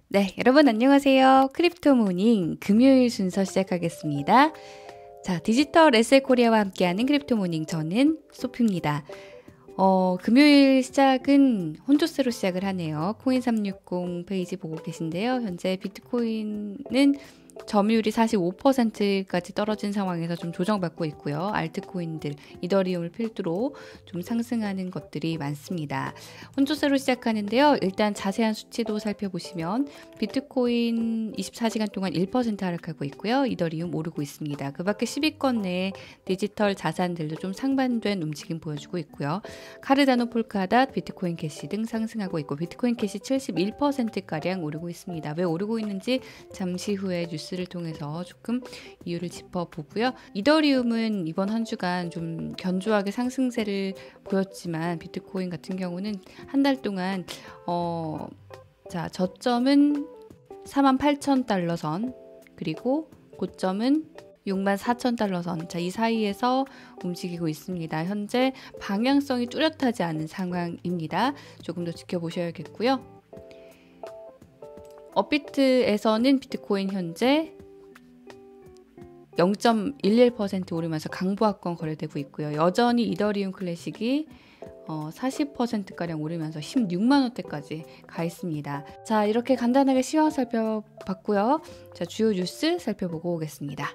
네, 여러분 안녕하세요. 크립토 모닝 금요일 순서 시작하겠습니다. 자, 디지털 에세이코리아와 함께하는 크립토 모닝, 저는 소피입니다. 금요일 시작은 혼조세로 시작을 하네요. 코인360 페이지 보고 계신데요. 현재 비트코인은 점유율이 45%까지 떨어진 상황에서 좀 조정받고 있고요. 알트코인들, 이더리움을 필두로 좀 상승하는 것들이 많습니다. 혼조세로 시작하는데요. 일단 자세한 수치도 살펴보시면 비트코인 24시간 동안 1% 하락하고 있고요. 이더리움 오르고 있습니다. 그 밖에 10위권 내에 디지털 자산들도 좀 상반된 움직임 보여주고 있고요. 카르다노, 폴카닷, 비트코인 캐시 등 상승하고 있고, 비트코인 캐시 71%가량 오르고 있습니다. 왜 오르고 있는지 잠시 후에 뉴스를 통해서 조금 이유를 짚어보고요. 이더리움은 이번 한 주간 좀 견조하게 상승세를 보였지만 비트코인 같은 경우는 한 달 동안 저점은 48,000달러 선, 그리고 고점은 64,000달러 선, 이 사이에서 움직이고 있습니다. 현재 방향성이 뚜렷하지 않은 상황입니다. 조금 더 지켜보셔야겠고요. 업비트에서는 비트코인 현재 0.11% 오르면서 강보합권 거래되고 있고요. 여전히 이더리움 클래식이 40%가량 오르면서 16만 원대까지 가 있습니다. 자, 이렇게 간단하게 시황 살펴봤고요. 자, 주요 뉴스 살펴보고 오겠습니다.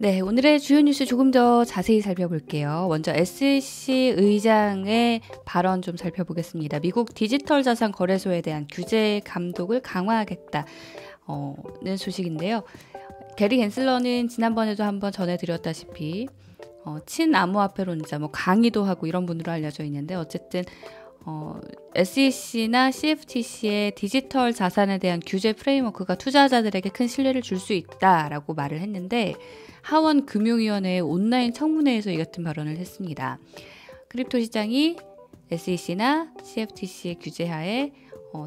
네, 오늘의 주요 뉴스 조금 더 자세히 살펴볼게요. 먼저 SEC 의장의 발언 좀 살펴보겠습니다. 미국 디지털 자산 거래소에 대한 규제 감독을 강화하겠다는 소식인데요. 게리 겐슬러는 지난번에도 한번 전해드렸다시피 친암호화폐론자, 강의도 하고 이런 분으로 알려져 있는데, 어쨌든 SEC나 CFTC의 디지털 자산에 대한 규제 프레임워크가 투자자들에게 큰 신뢰를 줄 수 있다라고 말을 했는데, 하원 금융위원회의 온라인 청문회에서 이 같은 발언을 했습니다. 크립토 시장이 SEC나 CFTC의 규제하에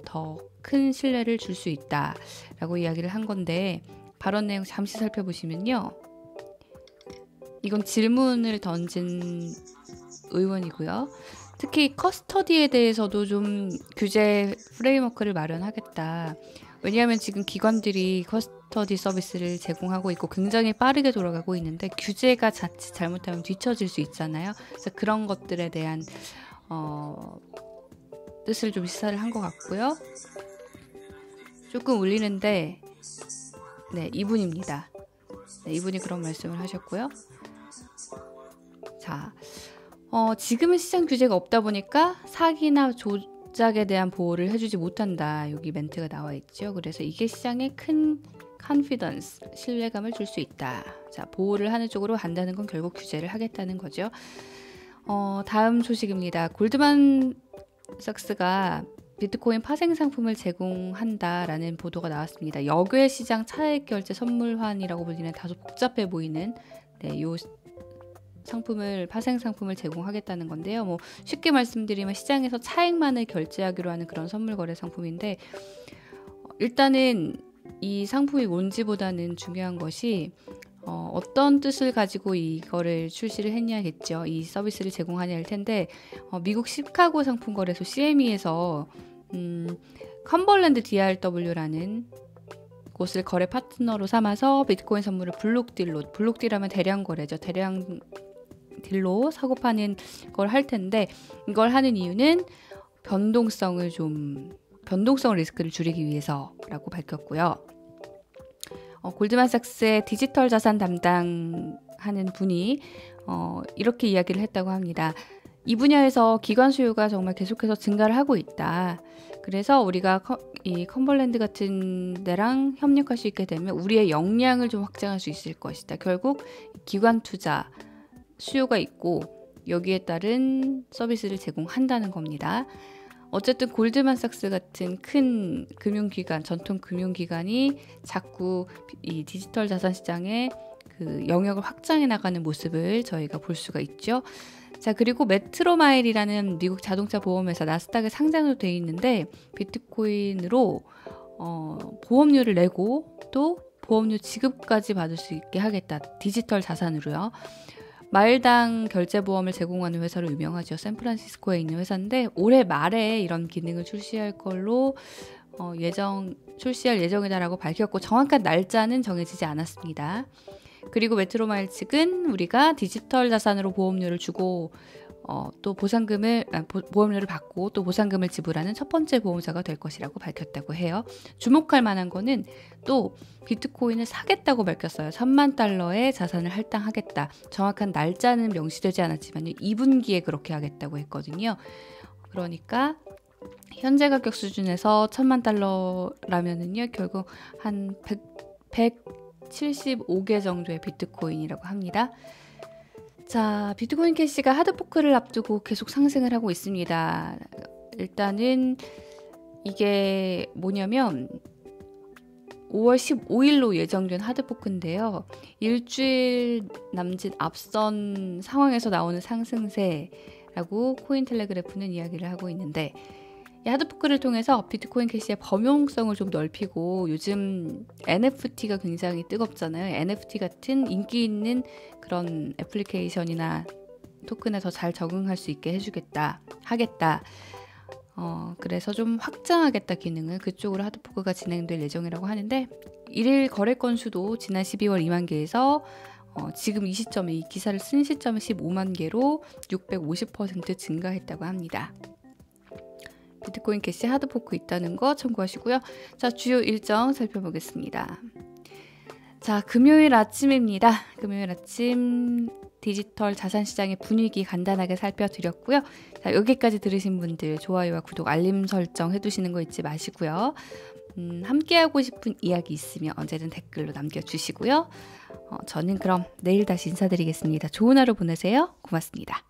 더 큰 신뢰를 줄 수 있다라고 이야기를 한 건데, 발언 내용 잠시 살펴보시면요. 이건 질문을 던진 의원이고요. 특히 커스터디에 대해서도 좀 규제 프레임워크를 마련하겠다. 왜냐하면 지금 기관들이 커스터디 서비스를 제공하고 있고 굉장히 빠르게 돌아가고 있는데, 규제가 자칫 잘못하면 뒤처질 수 있잖아요. 그래서 그런 것들에 대한 뜻을 좀 시사를 한 것 같고요. 조금 울리는데, 네, 이분입니다. 네, 이분이 그런 말씀을 하셨고요. 자, 지금은 시장 규제가 없다 보니까 사기나 조작에 대한 보호를 해주지 못한다. 여기 멘트가 나와 있죠. 그래서 이게 시장에 큰 confidence, 신뢰감을 줄 수 있다. 자, 보호를 하는 쪽으로 간다는 건 결국 규제를 하겠다는 거죠. 다음 소식입니다. 골드만삭스가 비트코인 파생 상품을 제공한다라는 보도가 나왔습니다. 역외 시장 차액 결제 선물환이라고 불리는 다소 복잡해 보이는 요 파생 상품을 제공하겠다는 건데요. 쉽게 말씀드리면 시장에서 차액만을 결제하기로 하는 그런 선물 거래 상품인데, 일단은 이 상품이 뭔지보다는 중요한 것이 어떤 뜻을 가지고 이거를 출시를 했냐겠죠. 이 서비스를 제공하냐 할 텐데, 미국 시카고 상품거래소 CME에서 컴벌랜드 DRW라는 곳을 거래 파트너로 삼아서 비트코인 선물을 블록딜하면 대량 거래죠. 대량 딜로 사고 파는 걸 할 텐데, 이걸 하는 이유는 변동성 리스크를 줄이기 위해서라고 밝혔고요. 골드만삭스의 디지털 자산 담당하는 분이 이렇게 이야기를 했다고 합니다. 이 분야에서 기관 수요가 정말 계속해서 증가를 하고 있다. 그래서 우리가 이 컴벌랜드 같은 데랑 협력할 수 있게 되면 우리의 역량을 좀 확장할 수 있을 것이다. 결국 기관 투자 수요가 있고 여기에 따른 서비스를 제공한다는 겁니다. 어쨌든 골드만삭스 같은 큰 금융기관, 전통 금융기관이 자꾸 이 디지털 자산 시장에 그 영역을 확장해 나가는 모습을 저희가 볼 수가 있죠. 자, 그리고 메트로마일이라는 미국 자동차 보험회사 나스닥에 상장도 돼 있는데 비트코인으로 보험료를 내고 또 보험료 지급까지 받을 수 있게 하겠다. 디지털 자산으로요. 마일당 결제보험을 제공하는 회사로 유명하죠. 샌프란시스코에 있는 회사인데 올해 말에 이런 기능을 출시할 걸로 출시할 예정이다라고 밝혔고 정확한 날짜는 정해지지 않았습니다. 그리고 메트로마일 측은 우리가 디지털 자산으로 보험료를 주고 또 보험료를 받고 또 보상금을 지불하는 첫 번째 보험사가 될 것이라고 밝혔다고 해요. 주목할 만한 거는 또 비트코인을 사겠다고 밝혔어요. 3만 달러의 자산을 할당하겠다. 정확한 날짜는 명시되지 않았지만 2분기에 그렇게 하겠다고 했거든요. 그러니까 현재 가격 수준에서 1,000만 달러라면은요, 결국 한 175개 정도의 비트코인이라고 합니다. 자, 비트코인 캐시가 하드포크를 앞두고 계속 상승을 하고 있습니다. 일단은 이게 뭐냐면 5월 15일로 예정된 하드포크인데요. 일주일 남짓 앞선 상황에서 나오는 상승세라고 코인텔레그래프는 이야기를 하고 있는데 이 하드포크를 통해서 비트코인 캐시의 범용성을 좀 넓히고 요즘 NFT가 굉장히 뜨겁잖아요. NFT 같은 인기 있는 그런 애플리케이션이나 토큰에 더 잘 적응할 수 있게 하겠다. 그래서 좀 확장하겠다 기능을 그쪽으로 하드포크가 진행될 예정이라고 하는데 일일 거래 건수도 지난 12월 2만 개에서 지금 이 시점에 이 기사를 쓴 시점에 15만 개로 650% 증가했다고 합니다. 비트코인 캐시 하드포크 있다는 거 참고하시고요. 자, 주요 일정 살펴보겠습니다. 자, 금요일 아침입니다. 금요일 아침 디지털 자산 시장의 분위기 간단하게 살펴드렸고요. 자, 여기까지 들으신 분들 좋아요와 구독, 알림 설정 해두시는 거 잊지 마시고요. 함께하고 싶은 이야기 있으면 언제든 댓글로 남겨주시고요. 저는 그럼 내일 다시 인사드리겠습니다. 좋은 하루 보내세요. 고맙습니다.